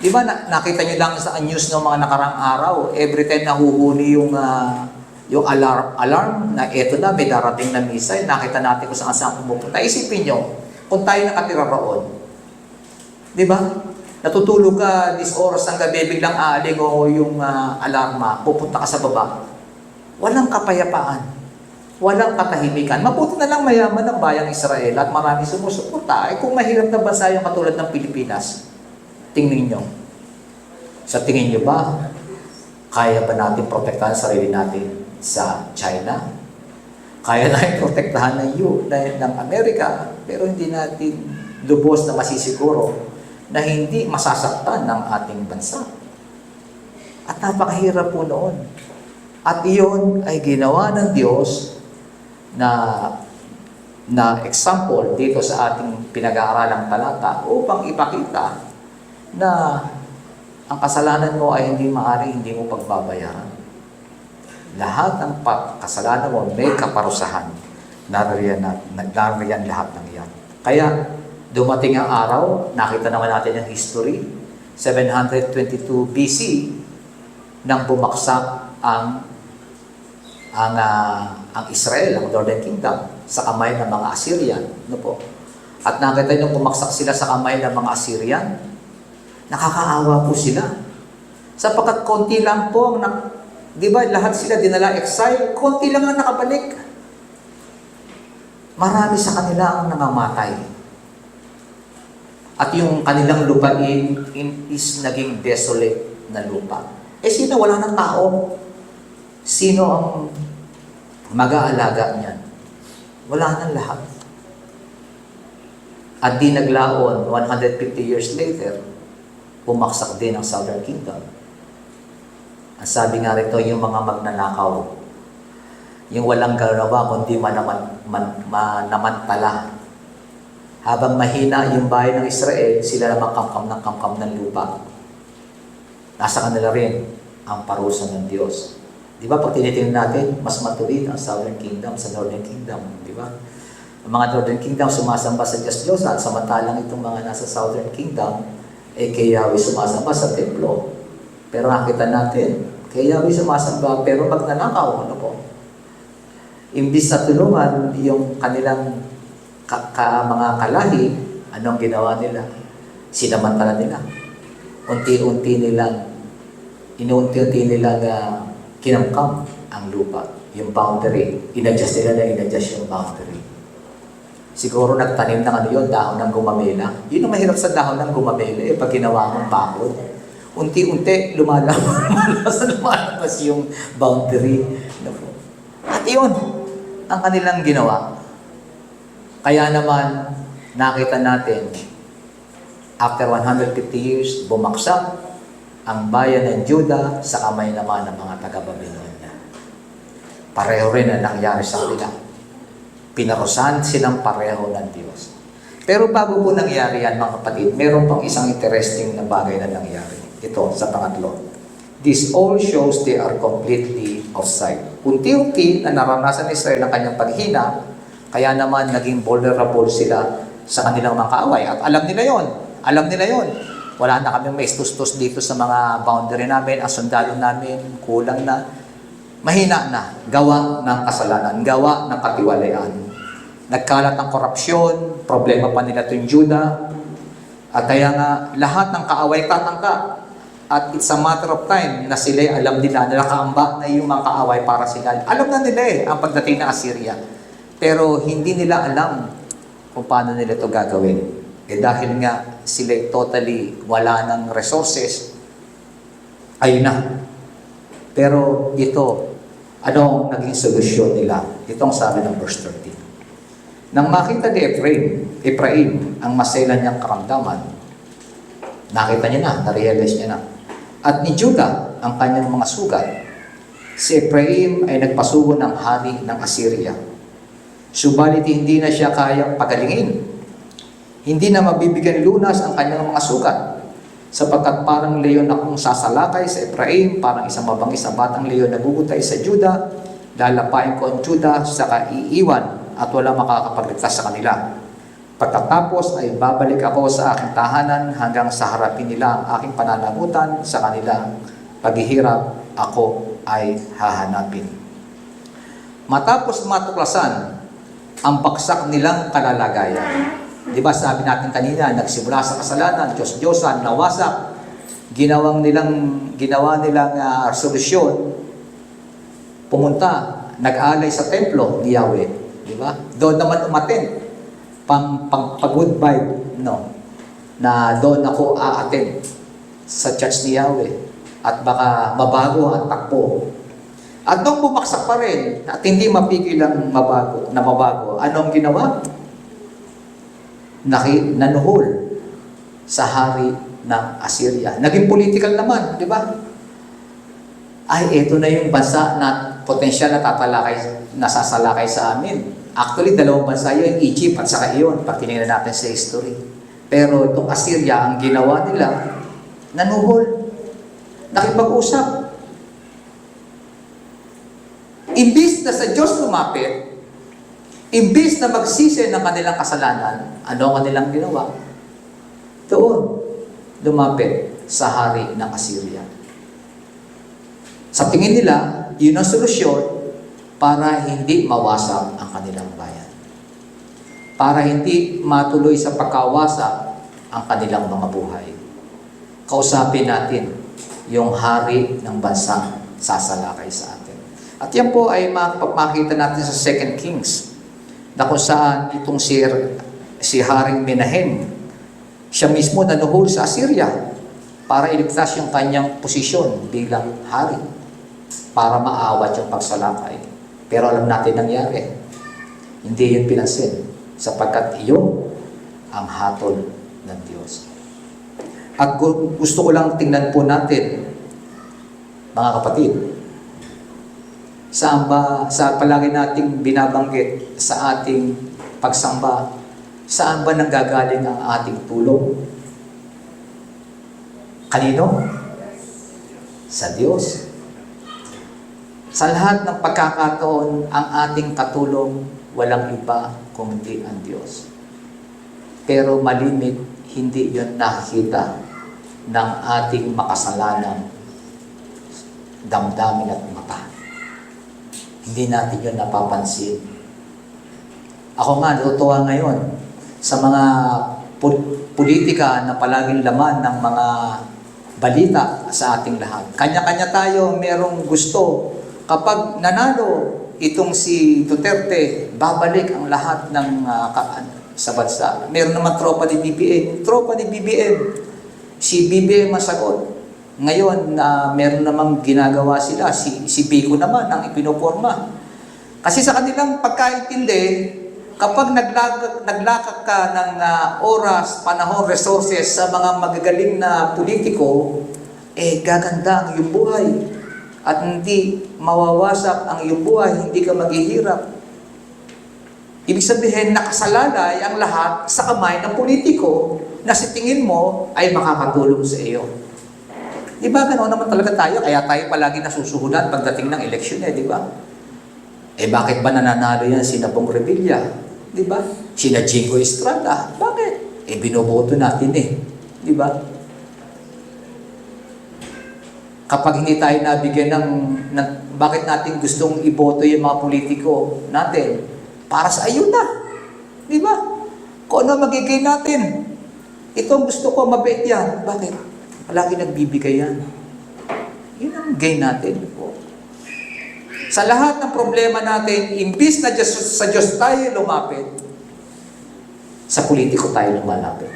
Di ba nakita niyo lang sa news ng mga nakarang araw, every time nahuhuli yung alarm na eto na, may darating na missile, nakita natin kung saan pumupunta. Isipin nyo, kung tayo nakatira roon, di ba? Natutulog ka, this oras ng gabi, biglang aaling o yung alarma, pupunta ka sa baba. Walang kapayapaan. Walang katahimikan. Mabuti na lang mayaman ng bayang Israel at marami sumusuporta. Kung mahirap na bansa yung katulad ng Pilipinas, tingnan nyo. Sa tingin nyo ba, kaya ba natin protektahan sarili natin sa China? Kaya natin protektahan ng Amerika, pero hindi natin lubos na masisiguro na hindi masasaktan ng ating bansa. At napakahirap po noon. At iyon ay ginawa ng Diyos na example dito sa ating pinag-aaralang talata upang ipakita na ang kasalanan mo ay hindi maaari, hindi mo pagbabayaran. Lahat ng kasalanan mo may kaparusahan. Naririyan lahat ng iyan. Kaya dumating ang araw, nakita naman natin yung history, 722 BC, nang bumaksak ang Israel, ang Northern Kingdom, sa kamay ng mga Assyrian. Ano po? At nakita nyo bumaksak sila sa kamay ng mga Assyrian, nakakaawa po sila. Sapagkat konti lang po di ba lahat sila dinala exile, konti lang ang nakabalik. Marami sa kanila ang nangamatay. At yung kanilang lupain is naging desolate. na lupa. Sino wala ng tao? Sino ang mag-aalaga niyan? Wala nang lahat. At di naglaon, 150 years later, pumaksak din ang Southern Kingdom. Ang sabi nga rito, yung mga magnanakaw, yung walang garawa, kundi manamantala. Habang mahina yung bayan ng Israel, sila naman kamkam ng lupa. Nasa kanila rin ang parusa ng Diyos. Di ba, pag tinitingnan natin, mas matuwid ang Southern Kingdom sa Northern Kingdom. Di ba? Ang mga Northern Kingdom sumasamba sa Diyos at samantalang itong mga nasa Southern Kingdom, kay Yahweh sumasamba sa templo. Pero nakita natin, kay Yahweh sumasamba, pero magnanakaw, ano po? Imbis na tulungan yung kanilang mga kalahi, anong ginawa nila? Sinamantala nila. Unti-unti nilang kinamkam ang lupa, yung boundary. In-adjust yung boundary. Siguro nagtanim ng dahon ng gumamela. Yun ang mahirap sa dahon ng gumamela, pag ginawa mong bakod. Unti-unti, lumalabas yung boundary. At yun, ang kanilang ginawa. Kaya naman, nakita natin, after 150 years, bumaksak ang bayan ng Juda sa kamay naman ng mga taga-Babylonia. Pareho rin ang nangyari sa kanila. Pinarusahan silang pareho ng Diyos. Pero bago po nangyari yan, mga kapatid, meron pang isang interesting na bagay na nangyari. Ito, sa pangatlo. This all shows they are completely offside. Unti-unti na naranasan ni Israel ang kanyang paghina, kaya naman naging vulnerable sila sa kanilang mga kaaway. At alam nila yon. Alam nila yon. Wala na kaming maistustos dito sa mga boundary namin, ang sundalo namin, kulang na. Mahina na, gawa ng kasalanan, gawa ng katiwalian. Nagkalat ang korupsyon, problema pa nila ito yung Juda. At kaya nga, lahat ng kaaway tatangka. At it's a matter of time na sila alam nila, na nakaamba na yung mga kaaway para sila. Alam na nila ang pagdating ng Assyria. Pero hindi nila alam kung paano nila ito gagawin. Dahil nga sila totally wala ng resources, ayun na. Pero ito, ano ang naging solusyon nila? Itong sabi ng verse 13. Nang makita ni Ephraim ang maselan niyang karamdaman, nakita niya na, na-realize niya na. At ni Judah ang kanyang mga sugat. Si Ephraim ay nagpasugo ng hari ng Assyria. Subalit hindi na siya kayang pagalingin. Hindi na mabibigyan lunas ang kanyang mga sugat. Sapagkat parang leon akong sasalakay sa Ephraim, parang isang mabangis na batang leon na gugutay sa Judah, lalapain ko ang Judah sa kaiiwan at wala makakapagligtas sa kanila. Pagkatapos ay babalik ako sa aking tahanan hanggang sa harapin nila ang aking pananagutan sa kanilang paghihirap, ako ay hahanapin. Matapos matuklasan ang baksak nilang kalalagayan, di ba sabi natin kanina, nagsimula sa kasalanan, Diyos-Diyosan, nawasak, ginawa nilang solusyon, pumunta, nag-alay sa templo ni Yahweh, di ba? Doon naman umaten, pag-goodbye, no, na doon ako aaten sa church ni Yahweh, at baka mabago ang takbo. At nung bumaksak pa rin, at hindi mapigil ang mabago, anong ginawa? Nanuhol sa hari ng Assyria. Naging political naman, di ba? Ay, ito na yung bansa na potensyal na nasasalakay sa amin. Actually, dalawang bansa yun, Egypt at saka iyon, pag tinignan natin sa history. Pero itong Assyria, ang ginawa nila, nanuhol. Nakipag-usap. Imbis na sa Diyos lumapit, imbis na magsisi ng kanilang kasalanan, ano ang kanilang ginawa? Doon, lumapit sa hari ng Assyria. Sa tingin nila, yun ang solusyon para hindi mawasak ang kanilang bayan. Para hindi matuloy sa pagkawasak ang kanilang mga buhay. Kausapin natin yung hari ng bansa sasalakay sa atin. At yan po ay makita natin sa 2 Kings, na kung saan itong si Haring Menahem, siya mismo nanuhol sa Assyria. para iligtas yung kanyang posisyon bilang hari, para maawat yung pagsalakay. Pero alam natin nangyari. Hindi yun pinansin, sapagkat iyon ang hatol ng Diyos. At gusto ko lang tingnan po natin, mga kapatid, saan ba, sa palagi nating binabanggit sa ating pagsamba, saan ba nanggagaling ang ating tulong? Kanino? Sa Diyos. Sa lahat ng pagkakataon, ang ating katulong walang iba kundi ang Diyos. Pero malimit, hindi yun nakikita ng ating makasalanang damdamin at mata. Hindi natin yun napapansin. Ako nga, natutuwa ngayon sa mga politika na palaging laman ng mga balita sa ating lahat. Kanya-kanya tayo merong gusto. Kapag nanalo itong si Duterte, babalik ang lahat ng sa bansa. Meron naman tropa ni BBM. Tropa ni BBM. Si BBM masagot. Ngayon, meron namang ginagawa sila. Si Biko naman ang ipinoporma. Kasi sa kanilang pagkaintindi, kapag naglakak ka ng oras, panahon, resources sa mga magagaling na politiko, gaganda ang iyong buhay. At hindi mawawasak ang iyong buhay, hindi ka maghihirap. Ibig sabihin, nakasalalay ang lahat sa kamay ng politiko na sa tingin mo ay makakatulong sa iyo. Di ba ganoon naman talaga tayo? Kaya tayo palagi nasusuhulan pagdating ng eleksyon di ba? Bakit ba nananalo yan si Bong Revilla? Di ba? Sina Jingo Estrada. Bakit? Binoboto natin Di ba? Kapag hindi tayo nabigyan ng bakit natin gustong iboto yung mga politiko natin? Para sa ayuda. Di ba? Kung ano magiging natin. Ito ang gusto ko, mabait yan. Bakit? Palagi nagbibigay yan. Yun ang gain natin. Sa lahat ng problema natin, imbis na sa Diyos tayo lumapit, sa politiko tayo lumalapit.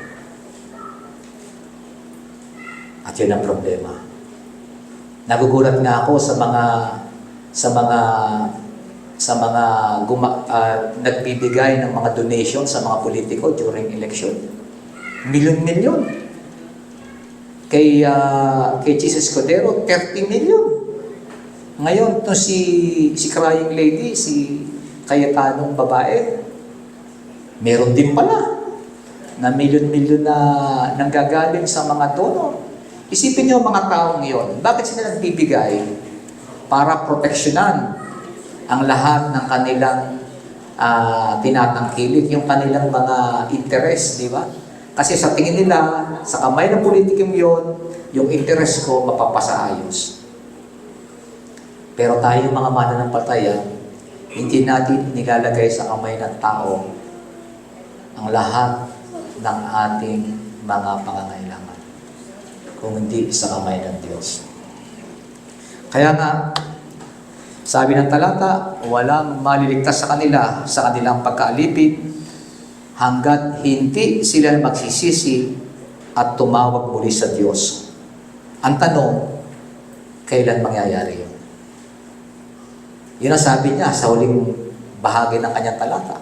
At yun ang problema. Nagugulat nga ako sa mga nagbibigay ng mga donation sa mga politiko during election. Milyon-milyon. Kay Jesus Cordero, 30 million. Ngayon, to si crying lady, si Cayetanong babae, meron din pala na milyon-milyon na nanggagaling sa mga donor. Isipin niyo mga taong iyon, bakit sila nagbibigay? Para proteksyonan ang lahat ng kanilang tinatangkilik, yung kanilang mga interest, di ba? Kasi sa tingin nila, sa kamay ng politikum yon, yung interest ko mapapasaayos. Pero tayo mga mananampalataya, hindi natin nilalagay sa kamay ng tao ang lahat ng ating mga pangangailangan, kung hindi sa kamay ng Diyos. Kaya nga, sabi ng talata, walang maliligtas sa kanila sa kanilang pagkaalipin hanggat hindi sila magsisisi at tumawag muli sa Diyos. Ang tanong, kailan mangyayari yun? Yun ang sabi niya sa huling bahagi ng kanyang talata.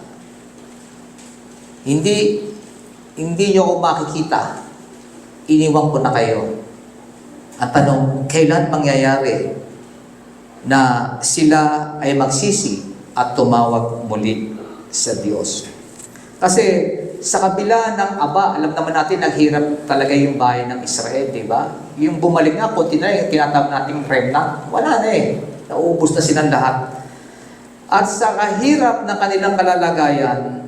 Hindi niyo ako makikita. Iniwan ko na kayo. Ang tanong, kailan mangyayari na sila ay magsisi at tumawag muli sa Diyos? Kasi sa kabila ng aba, alam naman natin, naghirap talaga yung bayan ng Israel, di ba? Yung bumalik nga, konti na yung tinatawag nating remnant, wala na Nauubos na silang lahat. At sa kahirap ng kanilang kalalagayan,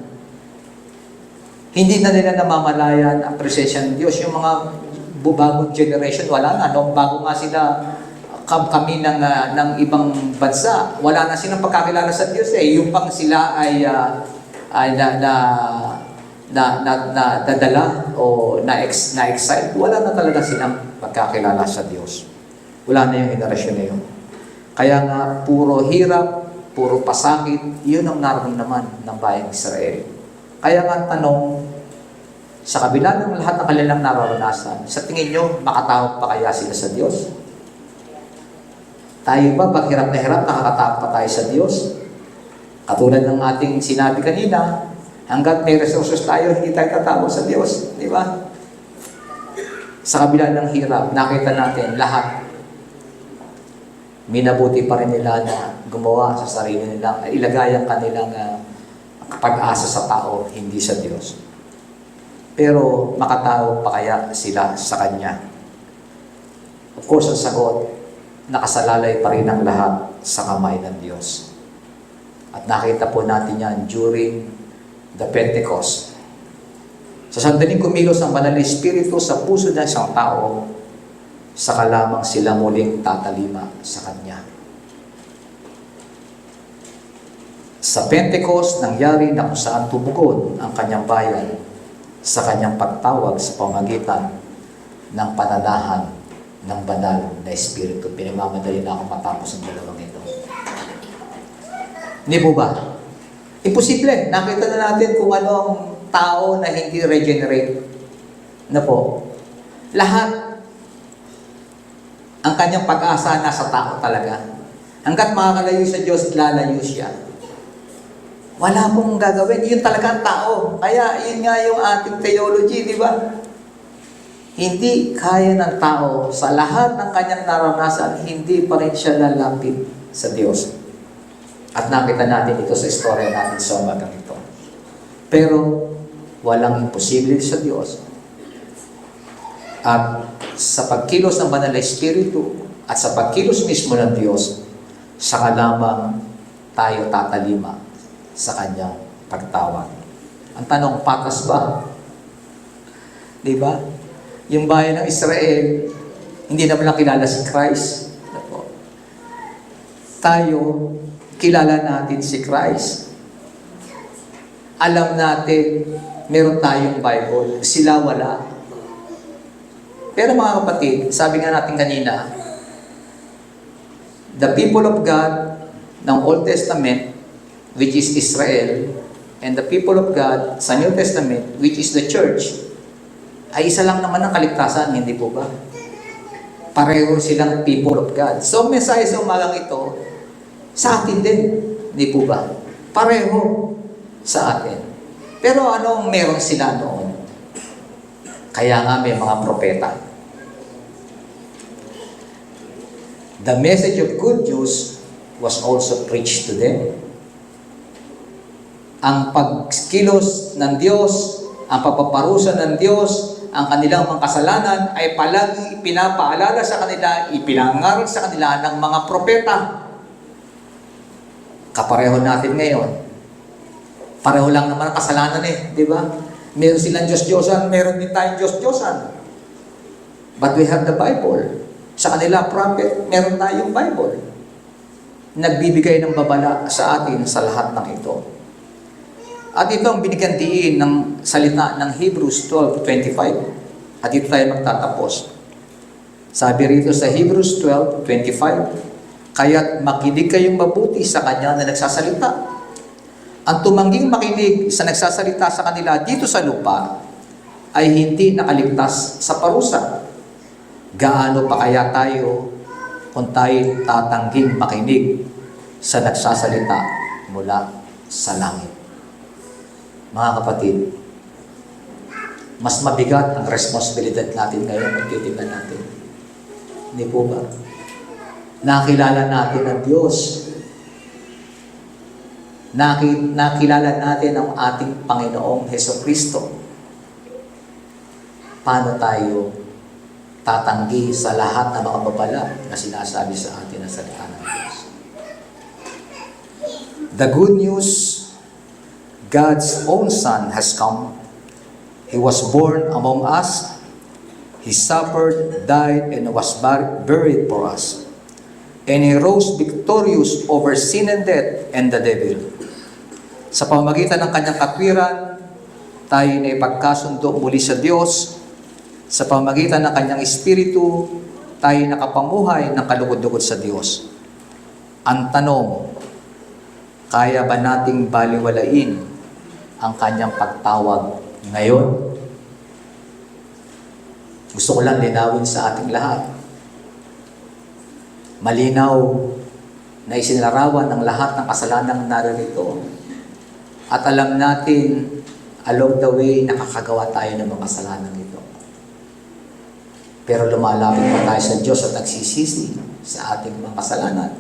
hindi na nila namamalayan ang presensya ng Diyos. Yung mga bagong generation, wala na. Nung bago nga sila kami ng ibang bansa, wala na silang pagkakilala sa Diyos Yung pang sila ay nadala o na-excite, wala na talaga silang pagkakilala sa Diyos. Wala na yung generasyon na yun. Kaya nga, puro hirap, puro pasakit, yun ang nararamdaman ng bayang Israel. Kaya nga tanong, Sa kabila ng lahat ng kanilang nararanasan, sa tingin nyo, makatawag pa kaya sila sa Diyos? Tayo ba, pag hirap na hirap, nakakatawag pa tayo sa Diyos? Katulad ng ating sinabi kanina, hanggat may resources tayo, hindi tayo tatawag sa Diyos. Di ba? Sa kabila ng hirap, nakita natin lahat. Minabuti pa rin nila na gumawa sa sarili nila, ilagay ang kanilang pag-asa sa tao, hindi sa Diyos. Pero makatawag pa kaya sila sa Kanya? Of course, ang sagot, nakasalalay pa rin ang lahat sa kamay ng Diyos. At nakita po natin yan during the Pentecost. Sa sandaling kumilos ang Banal na Espiritu sa puso ng isang tao, saka lamang sila muling tatalima sa Kanya. Sa Pentecost, nangyari na kung saan tumugon ang Kanyang bayan sa Kanyang pagtawag sa pamagitan ng pananahan ng Banal na Espiritu. Pinamamadali na ako matapos ang dalawang ito. Hindi po ba? Imposible. Nakita na natin kung ano ang tao na hindi regenerate. Na po, lahat ang kanyang pag-asa nasa tao talaga. Hanggat makakalayo sa Diyos, lalayo siya. Wala pong gagawin. Yun talaga ang tao. Kaya yun nga yung ating theology, di ba? Hindi kaya ng tao sa lahat ng kanyang naranasan, hindi pa rin siya lalapit sa Diyos. At nakita natin ito sa istorya natin sa umagang ito. Pero walang imposible sa Diyos. At sa pagkilos ng Banal na Espiritu at sa pagkilos mismo ng Diyos, saka lamang tayo tatalima sa Kanyang pagtawag. Ang tanong, patas ba? Di ba? Yung bayan ng Israel, hindi naman lang kilala si Christ. Tayo, kilala natin si Christ. Alam natin, meron tayong Bible. Sila wala. Pero mga kapatid, sabi nga natin kanina, the people of God ng Old Testament, which is Israel, and the people of God sa New Testament, which is the church, ay isa lang naman ang kaligtasan, hindi po ba? Pareho silang people of God. So, mensahe sa umagang ito, sa atin din, hindi po ba? Pareho sa atin. Pero anong meron sila noon? Kaya nga may mga propeta. The message of good news was also preached to them. Ang pagkilos ng Diyos, ang pagpaparusa ng Diyos, ang kanilang mga kasalanan ay palagi pinapaalala sa kanila, ipinangaral sa kanila ng mga propeta. Kapareho natin ngayon. Pareho lang naman ang kasalanan di ba? Meron silang Diyos-Diyosan, meron din tayong Diyos-Diyosan. But we have the Bible. Sa kanila, prophet, meron tayong Bible. Nagbibigay ng babala sa atin sa lahat ng ito. At ito ang binigyan diin ng salita ng Hebrews 12:25. At ito tayo magtatapos. Sabi rito sa Hebrews 12:25, kaya't makinig kayong mabuti sa Kanya na nagsasalita. Ang tumangging makinig sa nagsasalita sa kanila dito sa lupa ay hindi nakaligtas sa parusa. Gaano pa kaya tayo kung tayo tatangging makinig sa nagsasalita mula sa langit? Mga kapatid, mas mabigat ang responsibilidad natin ngayon kung titignan natin. Hindi po ba? Nakilala natin ang Diyos. Nakilala natin ang ating Panginoong Hesukristo. Paano tayo tatanggi sa lahat ng mga babala na sinasabi sa atin ng salita ng Diyos? The good news, God's own Son has come. He was born among us. He suffered, died, and was buried for us. And He rose victorious over sin and death and the devil. Sa pamamagitan ng Kanyang katwiran, tayo na ipagkasundo muli sa Diyos. Sa pamamagitan ng Kanyang Espiritu, tayo nakapamuhay ng kalugod-lugod sa Diyos. Ang tanong, kaya ba nating baliwalain ang Kanyang pagtawag ngayon? Gusto ko lang linawin sa ating lahat. Malinaw na isinarawan ang lahat ng kasalanang naririto. At alam natin, along the way, nakakagawa tayo ng mga kasalanan ito. Pero lumalapit pa tayo sa Diyos at nagsisisi sa ating mga kasalanan.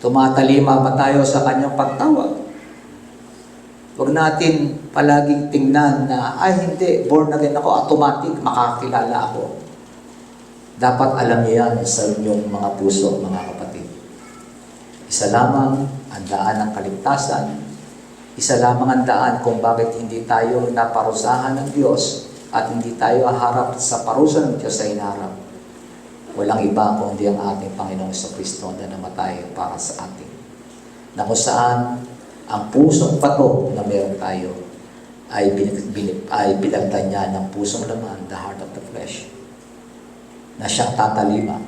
Tumatalima ba tayo sa Kanyang pagtawag? Huwag natin palaging tingnan na, ay hindi, born again ako, automatic, makakilala ako. Dapat alam niyo yan sa inyong mga puso, mga kapatid. Isa lamang ang daan ng kaligtasan. Isa lamang ang daan kung bakit hindi tayo naparusahan ng Diyos at hindi tayo haharap sa parusa ng Diyos sa hinaharap. Walang iba kundi ang ating Panginoong Kristo na namatay para sa atin. Na kung saan ang pusong pato na meron tayo ay pinagtan niya ng pusong laman, the heart of the flesh, na siyang tatalima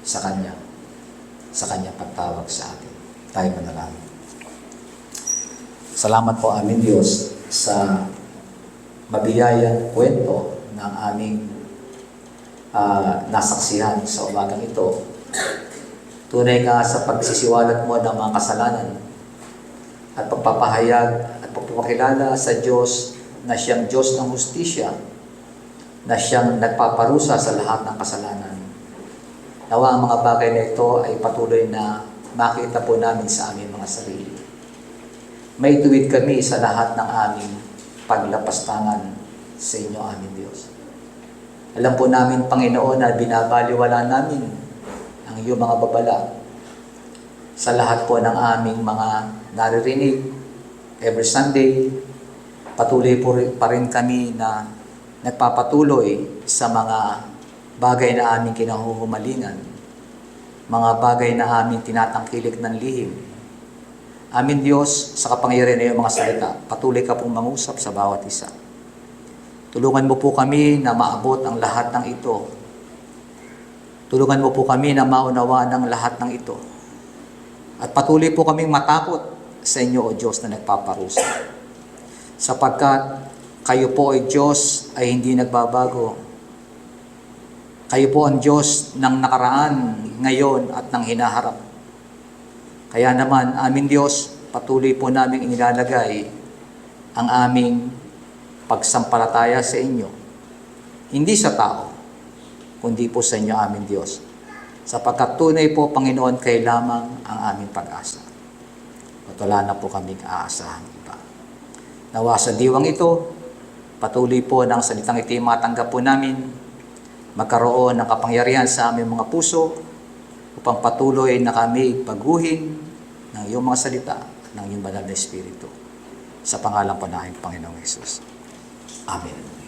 sa Kanya pagtawag sa atin. Tayo manalangin. Salamat po aming Diyos sa mabiyayang kwento ng aming nasaksihan sa umagang ito. Tunay nga sa pagsisiwalat mo ng mga kasalanan at pagpapahayag at pagpapakilala sa Diyos na siyang Diyos ng hustisya, na siyang nagpaparusa sa lahat ng kasalanan. Nawa ang mga bagay na ito ay patuloy na makita po namin sa aming mga sarili. May tuwid kami sa lahat ng aming paglapastangan sa inyo, aming Diyos. Alam po namin, Panginoon, na binabaliwala namin ang iyong mga babala sa lahat po ng aming mga naririnig every Sunday. Patuloy po pa rin kami na nagpapatuloy sa mga bagay na aming kinahuhumalingan, mga bagay na aming tinatangkilik ng lihim. Amin Diyos, sa kapangyarihan na iyong mga salita, patuloy ka pong mangusap sa bawat isa. Tulungan mo po kami na maabot ang lahat ng ito. Tulungan mo po kami na maunawaan ang lahat ng ito. At patuloy po kaming matakot sa inyo, O Diyos, na nagpaparusa. Sapagkat kayo po, O Diyos, ay hindi nagbabago. Kayo po ang Diyos ng nakaraan, ngayon, at ng hinaharap. Kaya naman, aming Diyos, patuloy po namin inilalagay ang aming pagsampalataya sa inyo. Hindi sa tao, kundi po sa inyo, aming Diyos. Sapagkat tunay po, Panginoon, kayo lamang ang aming pag-asa. At wala na po kaming aasahan iba. Nawa sa diwang ito, patuloy po ng salitang ito matanggap po namin, magkaroon ng kapangyarihan sa aming mga puso, upang patuloy na kami baguhin ng iyong mga salita, ng iyong banal na Espiritu. Sa pangalan po ng Panginoong Hesus. Amen.